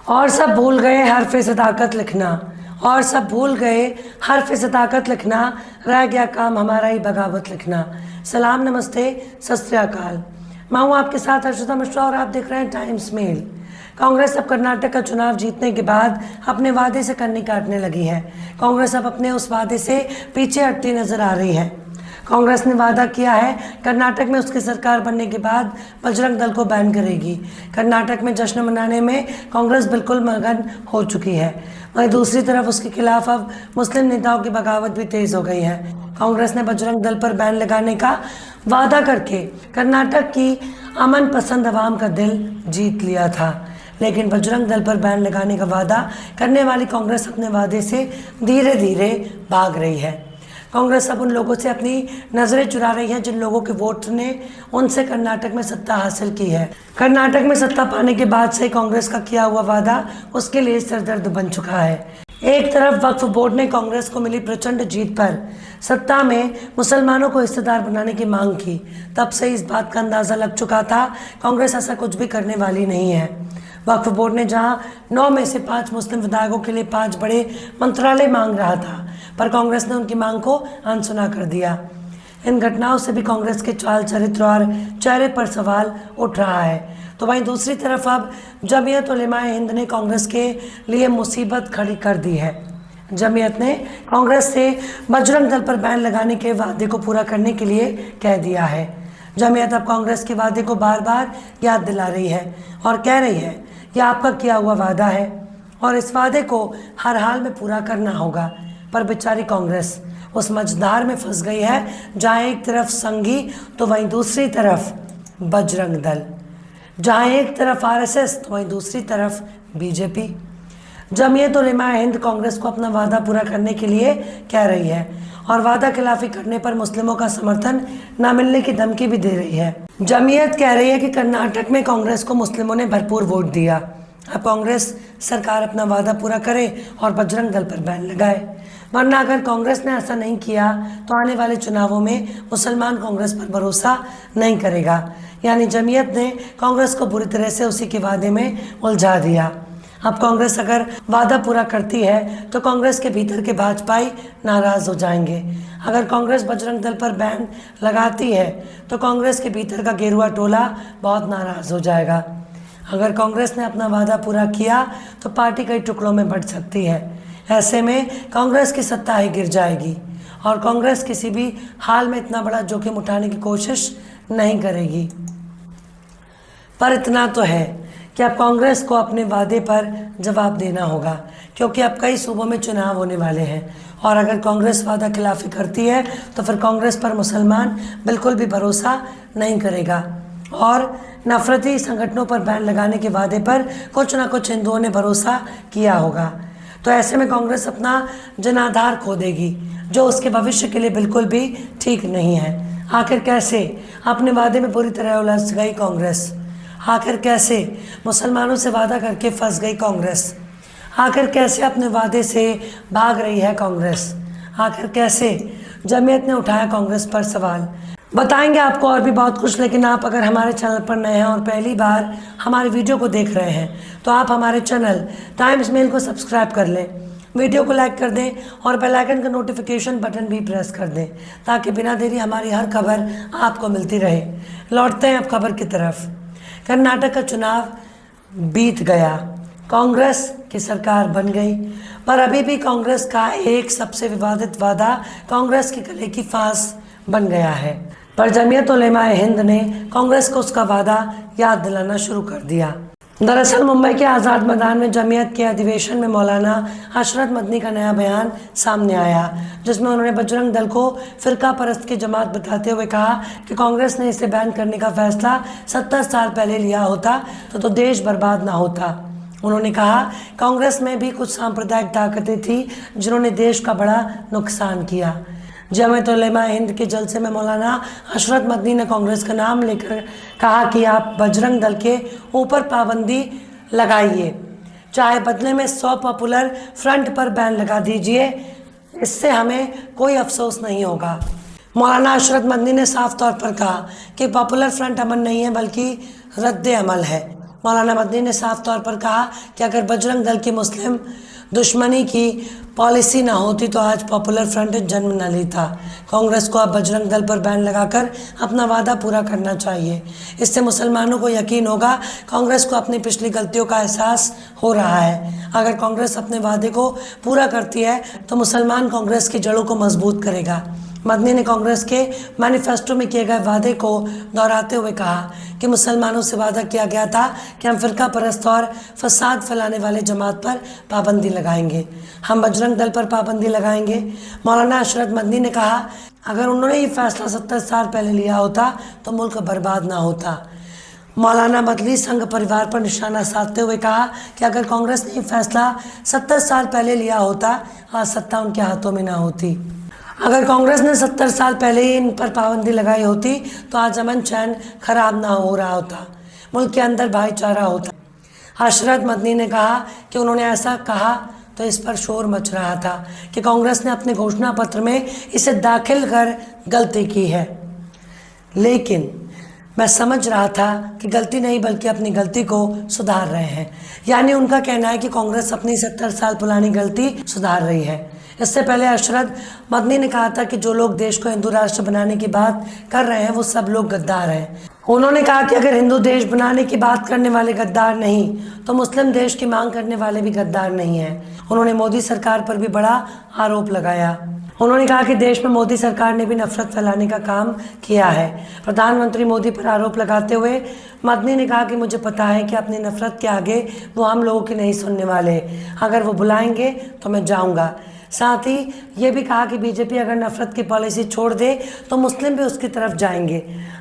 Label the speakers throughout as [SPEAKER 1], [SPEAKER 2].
[SPEAKER 1] और सब भूल गए हर्फ़ सदाकत लिखना, और सब भूल गए हर्फ़ सदाकत लिखना, रह गया काम हमारा ही बगावत लिखना। सलाम, नमस्ते, सत श्री अकाल। मैं हूँ आपके साथ अर्शदा मिश्रा और आप देख रहे हैं टाइम्स मेल। कांग्रेस अब कर्नाटक का चुनाव जीतने के बाद अपने वादे से कन्नी काटने लगी है। कांग्रेस अब अपने उस वादे से पीछे हटती नजर आ रही है। कांग्रेस ने वादा किया है कर्नाटक में उसकी सरकार बनने के बाद बजरंग दल को बैन करेगी। कर्नाटक में जश्न मनाने में कांग्रेस बिल्कुल मगन हो चुकी है। वहीं दूसरी तरफ उसके खिलाफ अब मुस्लिम नेताओं की बगावत भी तेज हो गई है। कांग्रेस ने बजरंग दल पर बैन लगाने का वादा करके कर्नाटक की अमन पसंद आवाम का दिल जीत लिया था, लेकिन बजरंग दल पर बैन लगाने का वादा करने वाली कांग्रेस अपने वादे से धीरे धीरे भाग रही है। कांग्रेस अब उन लोगों से अपनी नज़रें चुरा रही है जिन लोगों के वोट ने उनसे कर्नाटक में सत्ता हासिल की है। कर्नाटक में सत्ता पाने के बाद से कांग्रेस का किया हुआ वादा उसके लिए सरदर्द बन चुका है। एक तरफ वक्फ बोर्ड ने कांग्रेस को मिली प्रचंड जीत पर सत्ता में मुसलमानों को हिस्सेदार बनाने की मांग की। तब से इस बात का अंदाज़ा लग चुका था कांग्रेस ऐसा कुछ भी करने वाली नहीं है। वक्फ बोर्ड ने जहां 9 में से 5 मुस्लिम विधायकों के लिए 5 बड़े मंत्रालय मांग रहा था, पर कांग्रेस ने उनकी मांग को अनसुना कर दिया। इन घटनाओं से भी कांग्रेस के चाल चरित्र और चेहरे पर सवाल उठ रहा है। तो वहीं दूसरी तरफ अब जमीयत उलेमाए हिंद ने कांग्रेस के लिए मुसीबत खड़ी कर दी है। जमीयत ने कांग्रेस से बजरंग दल पर बैन लगाने के वादे को पूरा करने के लिए कह दिया है। जमीयत अब कांग्रेस के वादे को बार बार याद दिला रही है और कह रही है कि आपका किया हुआ वादा है और इस वादे को हर हाल में पूरा करना होगा। पर बेचारी कांग्रेस उस मझधार में फंस गई है जहाँ एक तरफ संघी तो वहीं दूसरी तरफ बजरंग दल, जहाँ एक तरफ आरएसएस तो वहीं दूसरी तरफ बीजेपी। जमीयत उलेमाए हिंद कांग्रेस को अपना वादा पूरा करने के लिए कह रही है और वादा खिलाफी करने पर मुस्लिमों का समर्थन न मिलने की धमकी भी दे रही है। जमीयत कह रही है कि कर्नाटक में कांग्रेस को मुस्लिमों ने भरपूर वोट दिया। अब कांग्रेस सरकार अपना वादा पूरा करे और बजरंग दल पर बैन लगाए, वरना अगर कांग्रेस ने ऐसा नहीं किया तो आने वाले चुनावों में मुसलमान कांग्रेस पर भरोसा नहीं करेगा। यानी जमीयत ने कांग्रेस को बुरी तरह से उसी के वादे में उलझा दिया। अब कांग्रेस अगर वादा पूरा करती है तो कांग्रेस के भीतर के भाजपाई नाराज हो जाएंगे। अगर कांग्रेस बजरंग दल पर बैन लगाती है तो कांग्रेस के भीतर का गेरुआ टोला बहुत नाराज हो जाएगा। अगर कांग्रेस ने अपना वादा पूरा किया तो पार्टी कई टुकड़ों में बढ़ सकती है। ऐसे में कांग्रेस की सत्ता ही गिर जाएगी और कांग्रेस किसी भी हाल में इतना बड़ा जोखिम उठाने की कोशिश नहीं करेगी। पर इतना तो है कि अब कांग्रेस को अपने वादे पर जवाब देना होगा, क्योंकि अब कई सूबों में चुनाव होने वाले हैं और अगर कांग्रेस वादा खिलाफी करती है तो फिर कांग्रेस पर मुसलमान बिल्कुल भी भरोसा नहीं करेगा और नफरती संगठनों पर बैन लगाने के वादे पर कुछ ना कुछ हिंदुओं ने भरोसा किया होगा। तो ऐसे में कांग्रेस अपना जनाधार खो देगी, जो उसके भविष्य के लिए बिल्कुल भी ठीक नहीं है। आखिर कैसे अपने वादे में पूरी तरह उलझ गई कांग्रेस? आखिर कैसे मुसलमानों से वादा करके फंस गई कांग्रेस? आखिर कैसे अपने वादे से भाग रही है कांग्रेस? आखिर कैसे जमीयत ने उठाया कांग्रेस पर सवाल? बताएंगे आपको और भी बहुत कुछ, लेकिन आप अगर हमारे चैनल पर नए हैं और पहली बार हमारे वीडियो को देख रहे हैं तो आप हमारे चैनल टाइम्स मेल को सब्सक्राइब कर लें, वीडियो को लाइक कर दें और बेल आइकन का नोटिफिकेशन बटन भी प्रेस कर दें ताकि बिना देरी हमारी हर खबर आपको मिलती रहे। लौटते हैं अब खबर की तरफ। कर्नाटक का चुनाव बीत गया, कांग्रेस की सरकार बन गई, पर अभी भी कांग्रेस का एक सबसे विवादित वादा कांग्रेस के गले की फांस बन गया है। पर जमीयत उलेमाए हिंद ने कांग्रेस को उसका वादा याद दिलाना शुरू कर दिया। दरअसल मुंबई के आज़ाद मैदान में जमीयत के अधिवेशन में मौलाना हशरत मदनी का नया बयान सामने आया, जिसमें उन्होंने बजरंग दल को फिरका परस्त की जमात बताते हुए कहा कि कांग्रेस ने इसे बैन करने का फैसला 70 साल पहले लिया होता तो देश बर्बाद ना होता। उन्होंने कहा कांग्रेस में भी कुछ सांप्रदायिक ताकतें थी जिन्होंने देश का बड़ा नुकसान किया। जमीयत उलेमाए हिंद के जलसे में मौलाना हशरत मदनी ने कांग्रेस का नाम लेकर कहा कि आप बजरंग दल के ऊपर पाबंदी लगाइए, चाहे बदले में 100 पॉपुलर फ्रंट पर बैन लगा दीजिए, इससे हमें कोई अफसोस नहीं होगा। मौलाना हशरत मदनी ने साफ तौर पर कहा कि पॉपुलर फ्रंट अमन नहीं है बल्कि रद्द अमल है। मौलाना मदनी ने साफ तौर पर कहा कि अगर बजरंग दल की मुस्लिम दुश्मनी की पॉलिसी ना होती तो आज पॉपुलर फ्रंट जन्म न लेता। कांग्रेस को अब बजरंग दल पर बैन लगाकर अपना वादा पूरा करना चाहिए। इससे मुसलमानों को यकीन होगा कांग्रेस को अपनी पिछली गलतियों का एहसास हो रहा है। अगर कांग्रेस अपने वादे को पूरा करती है तो मुसलमान कांग्रेस की जड़ों को मजबूत करेगा। मदनी ने कांग्रेस के मैनिफेस्टो में किए गए वादे को दोहराते हुए कहा कि मुसलमानों से वादा किया गया था कि हम फ़िरका परस्त और फसाद फैलाने वाले जमात पर पाबंदी लगाएंगे। हम बजरंग दल पर पाबंदी लगाएंगे। मौलाना अशरफ मदनी ने कहा अगर उन्होंने ये फैसला 70 साल पहले लिया होता तो मुल्क बर्बाद ना होता। मौलाना मदनी संघ परिवार पर निशाना साधते हुए कहा कि अगर कांग्रेस ने ये फैसला 70 साल पहले लिया होता आज सत्ता उनके हाथों में ना होती। अगर कांग्रेस ने 70 साल पहले ही इन पर पाबंदी लगाई होती तो आज अमन चैन खराब ना हो रहा होता, मुल्क के अंदर भाईचारा होता। अशरफ मदनी ने कहा कि उन्होंने ऐसा कहा तो इस पर शोर मच रहा था कि कांग्रेस ने अपने घोषणा पत्र में इसे दाखिल कर गलती की है, लेकिन मैं समझ रहा था कि गलती नहीं बल्कि अपनी गलती को सुधार रहे हैं। यानी उनका कहना है कि कांग्रेस अपनी 70 साल पुरानी गलती सुधार रही है। इससे पहले अशरफ मदनी ने कहा था कि जो लोग देश को हिंदू राष्ट्र बनाने की बात कर रहे हैं वो सब लोग गद्दार हैं। उन्होंने कहा कि अगर हिंदू देश बनाने की बात करने वाले गद्दार नहीं तो मुस्लिम देश की मांग करने वाले भी गद्दार नहीं हैं। उन्होंने मोदी सरकार पर भी बड़ा आरोप लगाया। उन्होंने कहा कि देश में मोदी सरकार ने भी नफरत फैलाने का काम किया है। प्रधानमंत्री मोदी पर आरोप लगाते हुए मदनी ने कहा कि मुझे पता है कि अपनी नफरत के आगे वो हम लोगों की नहीं सुनने वाले, अगर वो बुलाएंगे तो मैं जाऊंगा। साथ ही ये भी कहा कि बीजेपी अगर नफरत की पॉलिसी छोड़ दे तो मुस्लिम भी उसकी तरफ जाएंगे।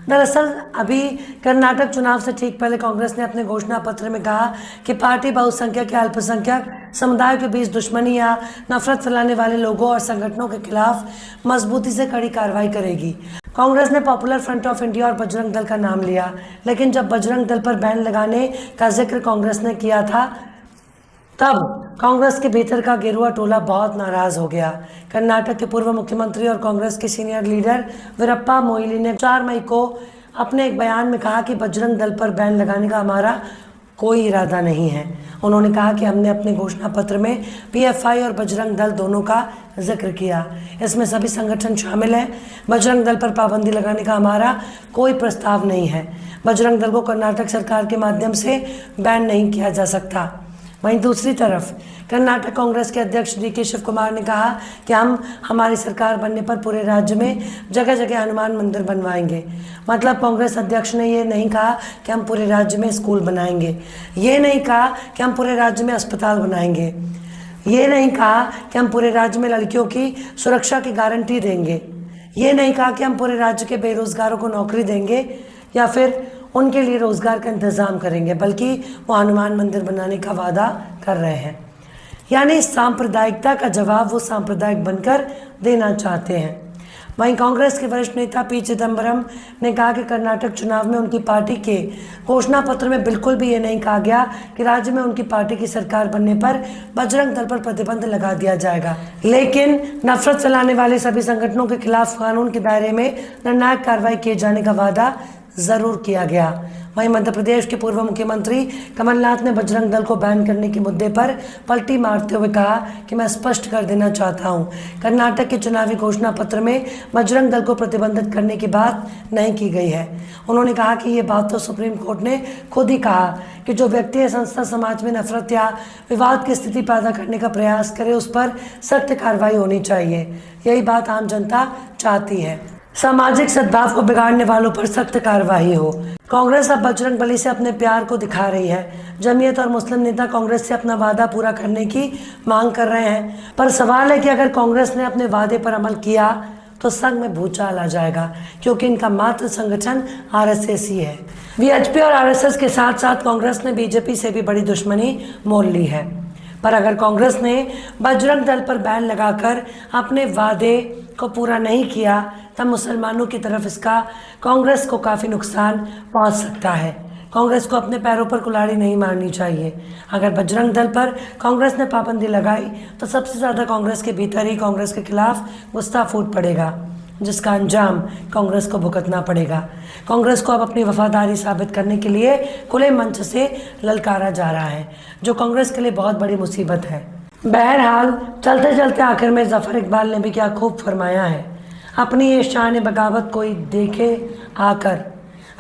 [SPEAKER 1] दरअसल अभी कर्नाटक चुनाव से ठीक पहले कांग्रेस ने अपने घोषणा पत्र में कहा कि पार्टी बहुसंख्यक या अल्पसंख्यक समुदायों के बीच दुश्मनी या नफरत फैलाने वाले लोगों और संगठनों के खिलाफ मजबूती से कड़ी कार्रवाई करेगी। कांग्रेस ने पॉपुलर फ्रंट ऑफ इंडिया और बजरंग दल का नाम लिया, लेकिन जब बजरंग दल पर बैन लगाने का जिक्र कांग्रेस ने किया था तब कांग्रेस के भीतर का गेरुआ टोला बहुत नाराज हो गया। कर्नाटक के पूर्व मुख्यमंत्री और कांग्रेस के सीनियर लीडर वीरप्पा मोइली ने 4 मई को अपने एक बयान में कहा कि बजरंग दल पर बैन लगाने का हमारा कोई इरादा नहीं है। उन्होंने कहा कि हमने अपने घोषणा पत्र में पीएफआई और बजरंग दल दोनों का जिक्र किया, इसमें सभी संगठन शामिल हैं। बजरंग दल पर पाबंदी लगाने का हमारा कोई प्रस्ताव नहीं है। बजरंग दल को कर्नाटक सरकार के माध्यम से बैन नहीं किया जा सकता। वहीं दूसरी तरफ कर्नाटक कांग्रेस के अध्यक्ष डीके शिव कुमार ने कहा कि हम हमारी सरकार बनने पर पूरे राज्य में जगह जगह हनुमान मंदिर बनवाएंगे। मतलब कांग्रेस अध्यक्ष ने ये नहीं कहा कि हम पूरे राज्य में स्कूल बनाएंगे, ये नहीं कहा कि हम पूरे राज्य में अस्पताल बनाएंगे, ये नहीं कहा कि हम पूरे राज्य में लड़कियों की सुरक्षा की गारंटी देंगे, ये नहीं कहा कि हम पूरे राज्य के बेरोजगारों को नौकरी देंगे या फिर उनके लिए रोज़गार का इंतज़ाम करेंगे, बल्कि वो हनुमान मंदिर बनाने का वादा कर रहे हैं। यानी सांप्रदायिकता का जवाब वो सांप्रदायिक बनकर देना चाहते हैं। वहीं कांग्रेस के वरिष्ठ नेता पी चिदम्बरम ने कहा कि कर्नाटक चुनाव में उनकी पार्टी के घोषणा पत्र में बिल्कुल भी ये नहीं कहा गया कि राज्य में उनकी पार्टी की सरकार बनने पर बजरंग दल पर प्रतिबंध लगा दिया जाएगा, लेकिन नफरत फैलाने वाले सभी संगठनों के खिलाफ कानून के दायरे में निर्णायक कार्रवाई किए जाने का वादा जरूर किया गया। वहीं मध्य प्रदेश के पूर्व मुख्यमंत्री कमलनाथ ने बजरंग दल को बैन करने के मुद्दे पर पलटी मारते हुए कहा कि मैं स्पष्ट कर देना चाहता हूं, कर्नाटक के चुनावी घोषणा पत्र में बजरंग दल को प्रतिबंधित करने की बात नहीं की गई है। उन्होंने कहा कि ये बात तो सुप्रीम कोर्ट ने खुद ही कहा कि जो व्यक्ति या संस्था समाज में नफरत या विवाद की स्थिति पैदा करने का प्रयास करे उस पर सख्त कार्रवाई होनी चाहिए। यही बात आम जनता चाहती है। सामाजिक सद्भाव को बिगाड़ने वालों पर सख्त कार्रवाई हो। कांग्रेस अब बजरंग बली से अपने प्यार को दिखा रही है। जमीयत और मुस्लिम नेता कांग्रेस से अपना वादा पूरा करने की मांग कर रहे हैं, पर सवाल है कि अगर कांग्रेस ने अपने वादे पर अमल किया तो संघ में भूचाल आ जाएगा, क्योंकि इनका मात्र संगठन आरएसएस ही है। वीएचपी और आरएसएस के साथ साथ कांग्रेस ने बीजेपी से भी बड़ी दुश्मनी मोल ली है। पर अगर कांग्रेस ने बजरंग दल पर बैन लगाकर अपने वादे को पूरा नहीं किया तब मुसलमानों की तरफ इसका कांग्रेस को काफ़ी नुकसान पहुंच सकता है। कांग्रेस को अपने पैरों पर कुल्हाड़ी नहीं मारनी चाहिए। अगर बजरंग दल पर कांग्रेस ने पाबंदी लगाई तो सबसे ज़्यादा कांग्रेस के भीतर ही कांग्रेस के खिलाफ गुस्सा फूट पड़ेगा। जिसका अंजाम कांग्रेस को भुगतना पड़ेगा। कांग्रेस को अब अपनी वफादारी साबित करने के लिए खुले मंच से ललकारा जा रहा है, जो कांग्रेस के लिए बहुत बड़ी मुसीबत है। बहरहाल चलते चलते आखिर में जफ़र इकबाल ने भी क्या खूब फरमाया है, अपनी ये शान बगावत कोई देखे आकर,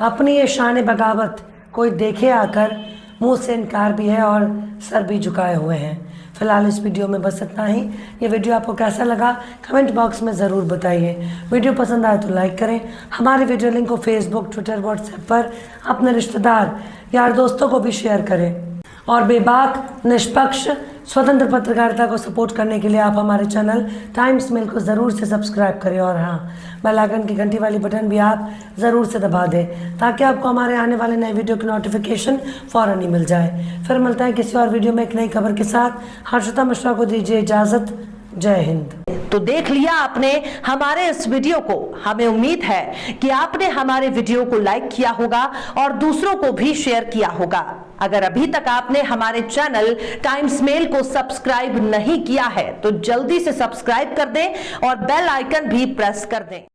[SPEAKER 1] अपनी ये शान बगावत कोई देखे आकर, मुंह से इनकार भी है और सर भी झुकाए हुए हैं। फिलहाल इस वीडियो में बस इतना ही। ये वीडियो आपको कैसा लगा कमेंट बॉक्स में ज़रूर बताइए। वीडियो पसंद आए तो लाइक करें। हमारे वीडियो लिंक को फेसबुक, ट्विटर, व्हाट्सएप पर अपने रिश्तेदार, यार दोस्तों को भी शेयर करें। और बेबाक, निष्पक्ष, स्वतंत्र पत्रकारिता को सपोर्ट करने के लिए आप हमारे चैनल टाइम्स मेल को ज़रूर से सब्सक्राइब करें और हाँ, बेल आइकन की घंटी वाली बटन भी आप ज़रूर से दबा दें, ताकि आपको हमारे आने वाले नए वीडियो की नोटिफिकेशन फ़ौरन ही मिल जाए। फिर मिलते हैं किसी और वीडियो में एक नई खबर के साथ। हर्षिता मिश्रा को दीजिए इजाज़त। जय हिंद।
[SPEAKER 2] तो देख लिया आपने हमारे इस वीडियो को। हमें उम्मीद है कि आपने हमारे वीडियो को लाइक किया होगा और दूसरों को भी शेयर किया होगा। अगर अभी तक आपने हमारे चैनल टाइम्स मेल को सब्सक्राइब नहीं किया है तो जल्दी से सब्सक्राइब कर दें और बेल आइकन भी प्रेस कर दें।